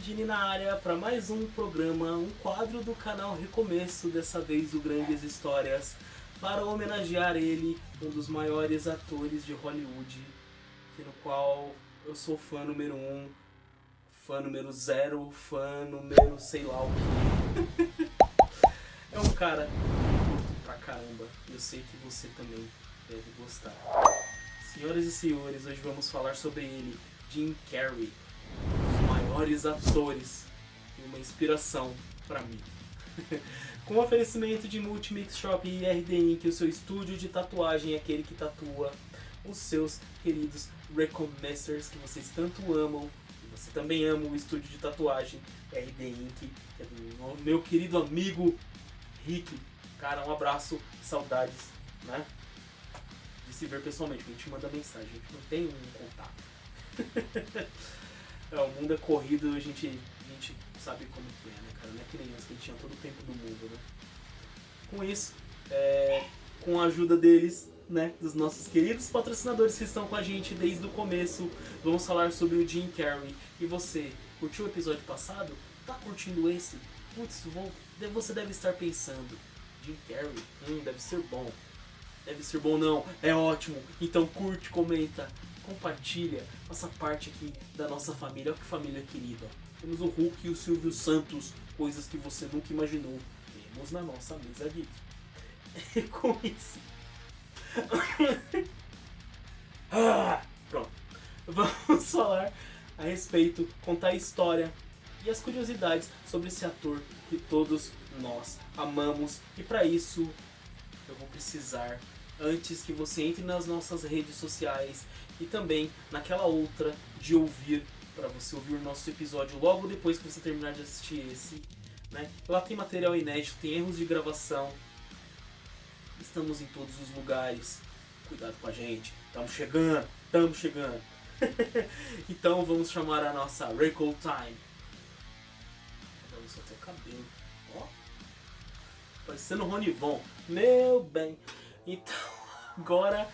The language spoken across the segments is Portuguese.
Nardini na área para mais um programa, um quadro do canal Recomeço, dessa vez o Grandes Histórias, para homenagear ele, um dos maiores atores de Hollywood, no qual eu sou fã número 1, fã número 0, fã número sei lá o que. É um cara que eu curto pra caramba, e eu sei que você também deve gostar. Senhoras e senhores, hoje vamos falar sobre ele, Jim Carrey, um dos maiores atores e uma inspiração pra mim. Com oferecimento de Multimix Shop e RD Inc, o seu estúdio de tatuagem é aquele que tatua os seus queridos Recomessers que vocês tanto amam. E você também ama o estúdio de tatuagem RD Inc, que é do meu querido amigo Rick. Cara, um abraço, saudades, né? De se ver pessoalmente, a gente manda mensagem, a gente não tem um contato. O mundo é corrido, a gente sabe como que é, né, cara? Não é que nem antes, que a gente tinha todo o tempo do mundo, né? Com isso, com a ajuda deles, né, dos nossos queridos patrocinadores que estão com a gente desde o começo, vamos falar sobre o Jim Carrey. E você, curtiu o episódio passado? Tá curtindo esse? Putz, você deve estar pensando, Jim Carrey, deve ser bom. Deve ser bom não, é ótimo. Então curte, comenta, compartilha, faça parte aqui da nossa família. Olha que família querida. Temos o Hulk e o Silvio Santos, coisas que você nunca imaginou. Temos na nossa mesa geek. E com isso... Pronto. Vamos falar a respeito, contar a história e as curiosidades sobre esse ator que todos nós amamos. E para isso eu vou precisar, antes que você entre nas nossas redes sociais e também naquela outra de ouvir, para você ouvir o nosso episódio logo depois que você terminar de assistir esse, né? Lá tem material inédito, tem erros de gravação, estamos em todos os lugares, cuidado com a gente, estamos chegando. Então vamos chamar a nossa Recall Time. Vamos soltar o cabelo, ó, parecendo Ronivon, meu bem. Então agora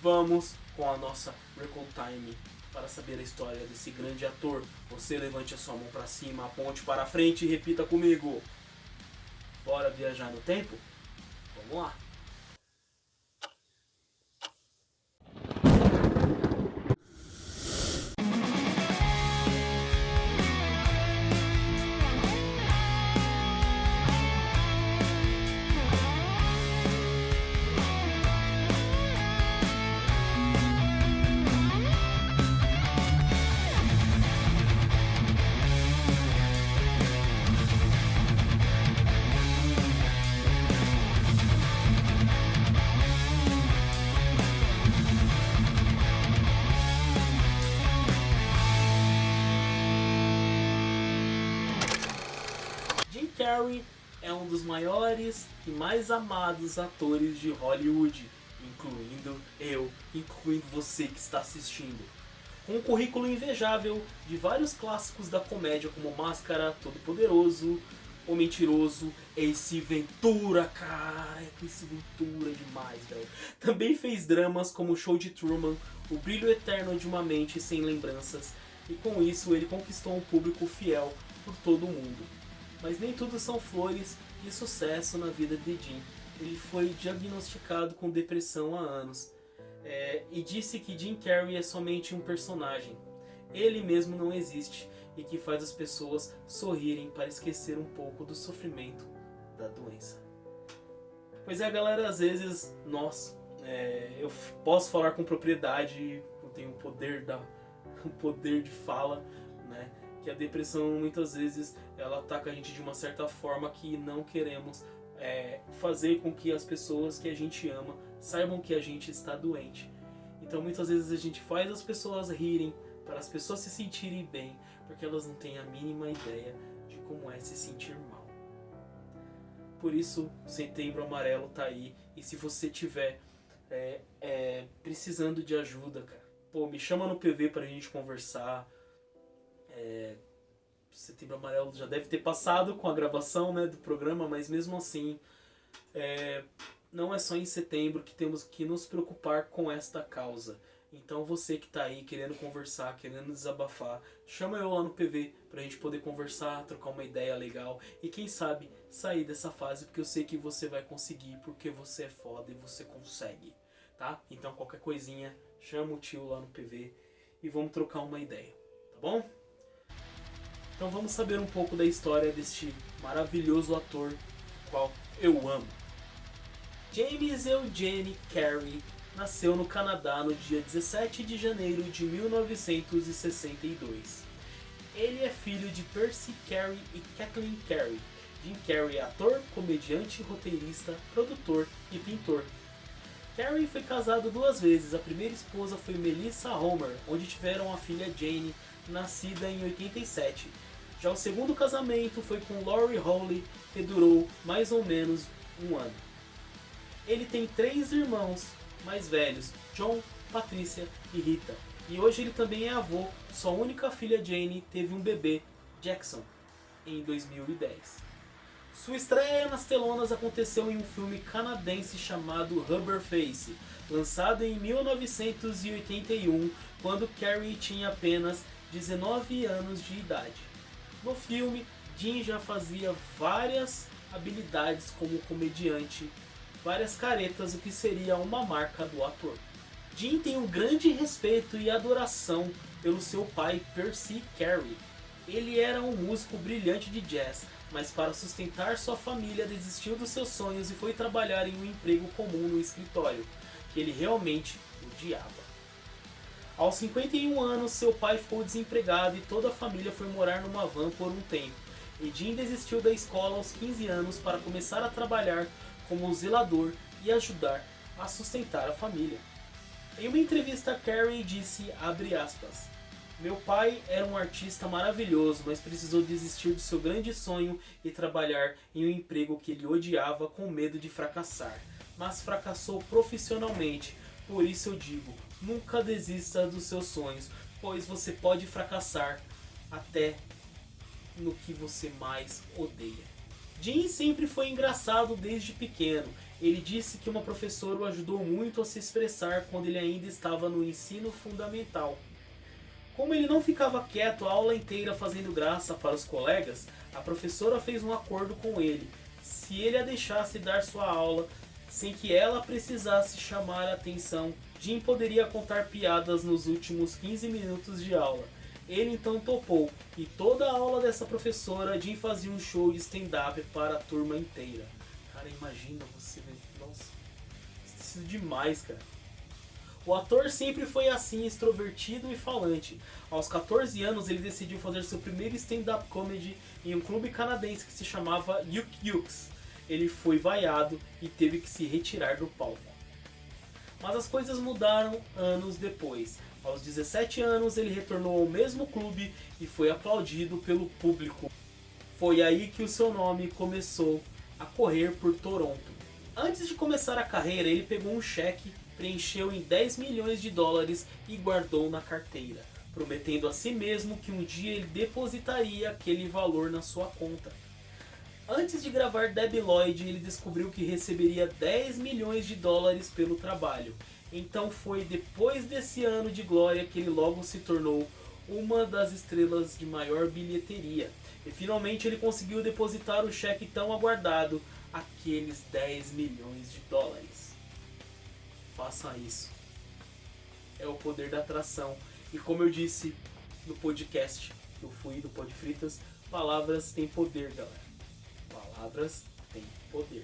vamos com a nossa Recall Time para saber a história desse grande ator. Você levante a sua mão para cima, aponte para frente e repita comigo. Bora viajar no tempo? Vamos lá. Jim Carrey é um dos maiores e mais amados atores de Hollywood, incluindo você que está assistindo. Com um currículo invejável de vários clássicos da comédia como Máscara, Todo Poderoso, O Mentiroso, Ace Ventura, cara, Ace Ventura é demais, velho. Também fez dramas como O Show de Truman, O Brilho Eterno de uma Mente Sem Lembranças, e com isso ele conquistou um público fiel por todo o mundo. Mas nem tudo são flores e sucesso na vida de Jim. Ele foi diagnosticado com depressão há anos, e disse que Jim Carrey é somente um personagem. Ele mesmo não existe e que faz as pessoas sorrirem para esquecer um pouco do sofrimento da doença. Pois é, galera, às vezes eu posso falar com propriedade, eu tenho o poder de fala, né? Que a depressão muitas vezes ela ataca a gente de uma certa forma que não queremos fazer com que as pessoas que a gente ama saibam que a gente está doente. Então muitas vezes a gente faz as pessoas rirem para as pessoas se sentirem bem, porque elas não têm a mínima ideia de como é se sentir mal. Por isso, Setembro Amarelo tá aí, e se você tiver precisando de ajuda, cara, pô, me chama no PV pra gente conversar. Setembro Amarelo já deve ter passado com a gravação, né, do programa, mas mesmo assim, não é só em setembro que temos que nos preocupar com esta causa. Então você que tá aí querendo conversar, querendo desabafar, chama eu lá no PV pra gente poder conversar, trocar uma ideia legal e quem sabe sair dessa fase, porque eu sei que você vai conseguir, porque você é foda e você consegue, tá? Então qualquer coisinha, chama o tio lá no PV e vamos trocar uma ideia, tá bom? Então vamos saber um pouco da história deste maravilhoso ator, qual eu amo. James Eugene Carey nasceu no Canadá no dia 17 de janeiro de 1962. Ele é filho de Percy Carey e Kathleen Carey. Jim Carrey é ator, comediante, roteirista, produtor e pintor. Carey foi casado 2 vezes. A primeira esposa foi Melissa Homer, onde tiveram a filha Jane, nascida em 87. Já o segundo casamento foi com Laurie Hawley, que durou mais ou menos 1 ano. Ele tem 3 irmãos mais velhos, John, Patricia e Rita. E hoje ele também é avô. Sua única filha Jane teve um bebê, Jackson, em 2010. Sua estreia nas telonas aconteceu em um filme canadense chamado Rubber Face, lançado em 1981, quando Carey tinha apenas 19 anos de idade. No filme, Jim já fazia várias habilidades como comediante, várias caretas, o que seria uma marca do ator. Jim tem um grande respeito e adoração pelo seu pai Percy Carey. Ele era um músico brilhante de jazz, mas para sustentar sua família desistiu dos seus sonhos e foi trabalhar em um emprego comum no escritório, que ele realmente odiava. Aos 51 anos, seu pai ficou desempregado e toda a família foi morar numa van por um tempo. E Jim desistiu da escola aos 15 anos para começar a trabalhar como zelador e ajudar a sustentar a família. Em uma entrevista, Carey disse, abre aspas, meu pai era um artista maravilhoso, mas precisou desistir do seu grande sonho e trabalhar em um emprego que ele odiava com medo de fracassar. Mas fracassou profissionalmente, por isso eu digo, nunca desista dos seus sonhos, pois você pode fracassar até no que você mais odeia. Jim sempre foi engraçado desde pequeno. Ele disse que uma professora o ajudou muito a se expressar quando ele ainda estava no ensino fundamental. Como ele não ficava quieto a aula inteira fazendo graça para os colegas, a professora fez um acordo com ele. Se ele a deixasse dar sua aula sem que ela precisasse chamar a atenção, Jim poderia contar piadas nos últimos 15 minutos de aula. Ele então topou, e toda a aula dessa professora, Jim fazia um show de stand-up para a turma inteira. Cara, imagina você, nossa, isso é demais, cara. O ator sempre foi assim, extrovertido e falante. Aos 14 anos ele decidiu fazer seu primeiro stand-up comedy em um clube canadense que se chamava Yuk Yuks. Ele foi vaiado e teve que se retirar do palco. Mas as coisas mudaram anos depois. Aos 17 anos ele retornou ao mesmo clube e foi aplaudido pelo público. Foi aí que o seu nome começou a correr por Toronto. Antes de começar a carreira, ele pegou um cheque, preencheu em 10 milhões de dólares e guardou na carteira, prometendo a si mesmo que um dia ele depositaria aquele valor na sua conta. Antes de gravar Debi Lloyd, ele descobriu que receberia 10 milhões de dólares pelo trabalho. Então foi depois desse ano de glória que ele logo se tornou uma das estrelas de maior bilheteria. E finalmente ele conseguiu depositar o cheque tão aguardado, aqueles 10 milhões de dólares. Faça isso. É o poder da atração. E como eu disse no podcast que eu fui do Podfritas, palavras têm poder, galera. Palavras têm poder.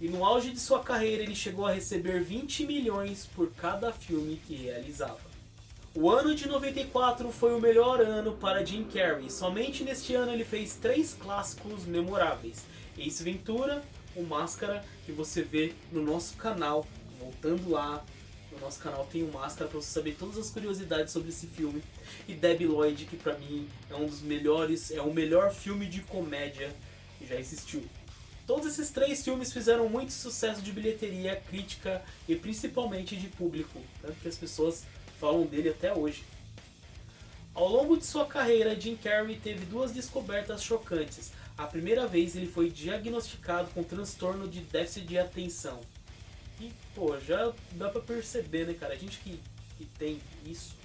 E no auge de sua carreira ele chegou a receber 20 milhões por cada filme que realizava. O ano de 94 foi o melhor ano para Jim Carrey. Somente neste ano ele fez 3 clássicos memoráveis. Ace Ventura, o Máscara, que você vê no nosso canal. Voltando lá, no nosso canal tem o Máscara para você saber todas as curiosidades sobre esse filme. E Debi Lloyd, que pra mim é um dos melhores, é o melhor filme de comédia que já existiu. Todos esses 3 filmes fizeram muito sucesso de bilheteria, crítica e principalmente de público, tanto que as pessoas falam dele até hoje. Ao longo de sua carreira, Jim Carrey teve 2 descobertas chocantes. A primeira vez ele foi diagnosticado com transtorno de déficit de atenção. E, pô, já dá pra perceber, né, cara? A gente que que tem isso,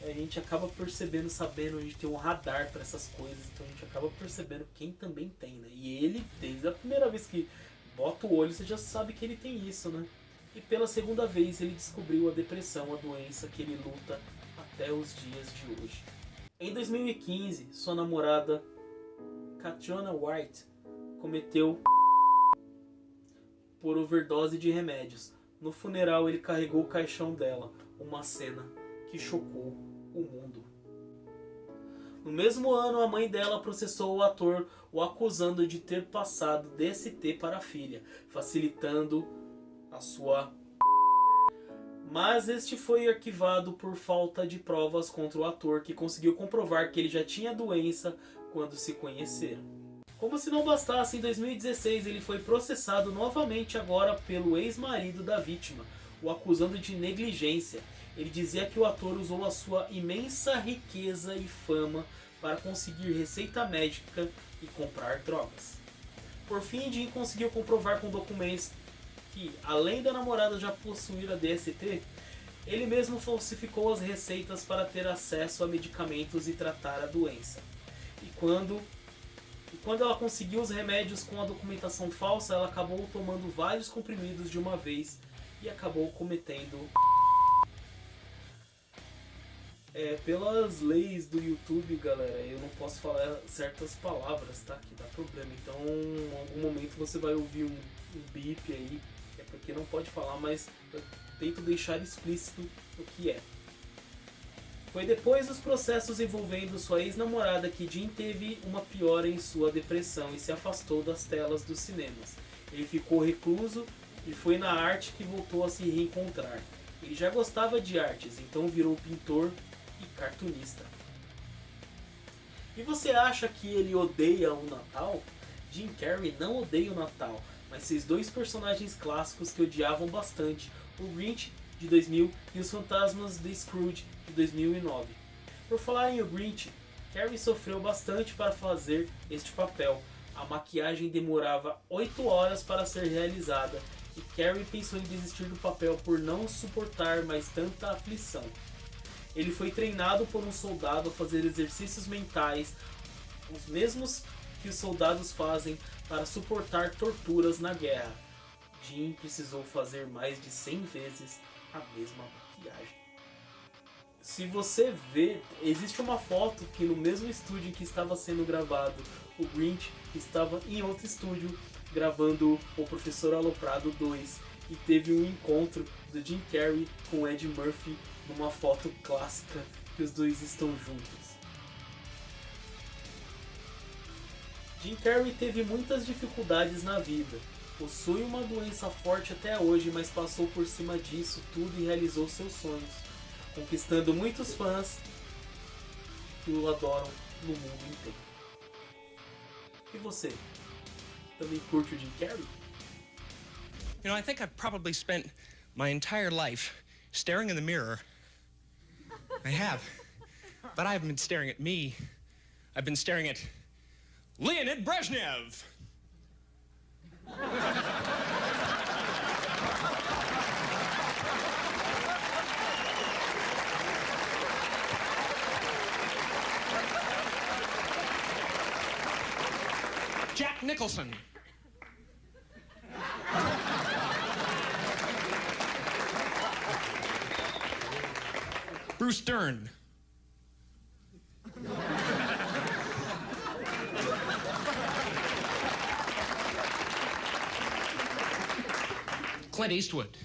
a gente acaba percebendo, sabendo, a gente tem um radar para essas coisas, então a gente acaba percebendo quem também tem, né? E ele, desde a primeira vez que bota o olho, você já sabe que ele tem isso, né? E pela segunda vez ele descobriu a depressão, a doença que ele luta até os dias de hoje. Em 2015, sua namorada, Catriona White, cometeu por overdose de remédios. No funeral ele carregou o caixão dela, uma cena que chocou o mundo. No mesmo ano, a mãe dela processou o ator, o acusando de ter passado DST para a filha, facilitando a sua... Mas este foi arquivado por falta de provas contra o ator, que conseguiu comprovar que ele já tinha a doença quando se conheceram. Como se não bastasse, em 2016 ele foi processado novamente, agora pelo ex-marido da vítima, o acusando de negligência. Ele dizia que o ator usou a sua imensa riqueza e fama para conseguir receita médica e comprar drogas. Por fim, Jim conseguiu comprovar com documentos que, além da namorada já possuir a DST, ele mesmo falsificou as receitas para ter acesso a medicamentos e tratar a doença. E quando ela conseguiu os remédios com a documentação falsa, ela acabou tomando vários comprimidos de uma vez e acabou cometendo... pelas leis do YouTube, galera, eu não posso falar certas palavras, tá? Que dá problema. Então, em algum momento você vai ouvir um bip aí, é porque não pode falar, mas eu tento deixar explícito o que é. Foi depois dos processos envolvendo sua ex-namorada que Jim teve uma piora em sua depressão e se afastou das telas dos cinemas. Ele ficou recluso e foi na arte que voltou a se reencontrar. Ele já gostava de artes, então virou pintor e cartunista. E você acha que ele odeia o Natal? Jim Carrey não odeia o Natal, mas fez dois personagens clássicos que odiavam bastante, o Grinch de 2000 e os Fantasmas de Scrooge de 2009. Por falar em o Grinch, Carrey sofreu bastante para fazer este papel. A maquiagem demorava 8 horas para ser realizada e Carrey pensou em desistir do papel por não suportar mais tanta aflição. Ele foi treinado por um soldado a fazer exercícios mentais, os mesmos que os soldados fazem para suportar torturas na guerra. Jim precisou fazer mais de 100 vezes a mesma maquiagem. Se você ver, existe uma foto que no mesmo estúdio em que estava sendo gravado o Grinch, estava em outro estúdio gravando o Professor Aloprado 2 e teve um encontro do Jim Carrey com Ed Murphy numa foto clássica que os dois estão juntos. Jim Carrey teve muitas dificuldades na vida. Possui uma doença forte até hoje, mas passou por cima disso tudo e realizou seus sonhos, conquistando muitos fãs que o adoram no mundo inteiro. E você? Também curte o Jim Carrey? You know, I think I've probably spent my entire life staring in the mirror. I have. But I haven't been staring at me. I've been staring at Leonid Brezhnev. Jack Nicholson. Bruce Dern. Clint Eastwood.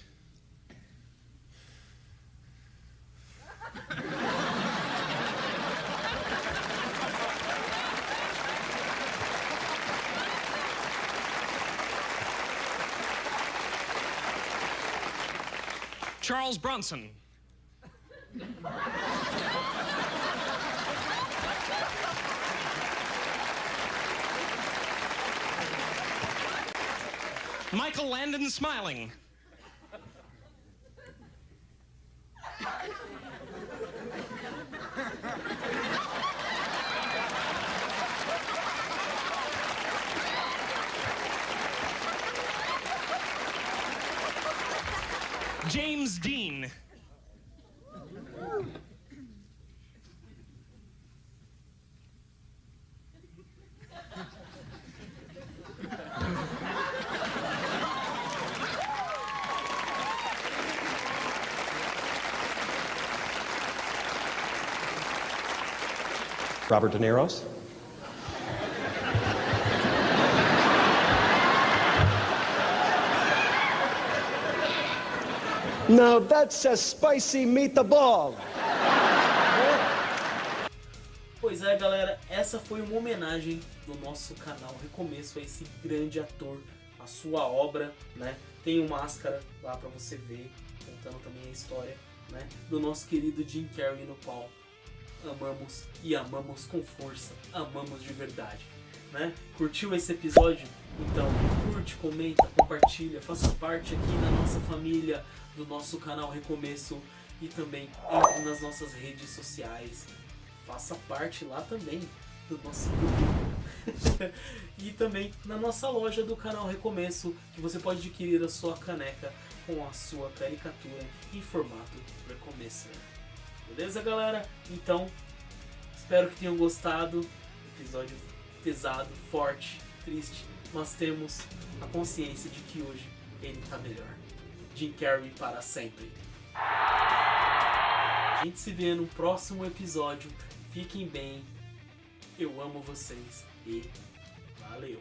Charles Bronson. Michael Landon Smiling. James Dean. Robert De Niro's? Now that's a spicy meatball. Pois é, galera, essa foi uma homenagem do nosso canal Recomeço a esse grande ator, a sua obra, né? Tem o Máscara lá pra você ver, contando também a história, né? Do nosso querido Jim Carrey, no qual amamos e amamos com força, amamos de verdade, né? Curtiu esse episódio? Então curte, comenta, compartilha, faça parte aqui na nossa família, do nosso canal Recomeço, e também entre nas nossas redes sociais. Faça parte lá também do nosso grupo. E também na nossa loja do canal Recomeço, que você pode adquirir a sua caneca com a sua caricatura em formato Recomeço. Beleza, galera? Então, espero que tenham gostado. Episódio pesado, forte, triste, mas temos a consciência de que hoje ele tá melhor. Jim Carrey para sempre. A gente se vê no próximo episódio. Fiquem bem, eu amo vocês e valeu!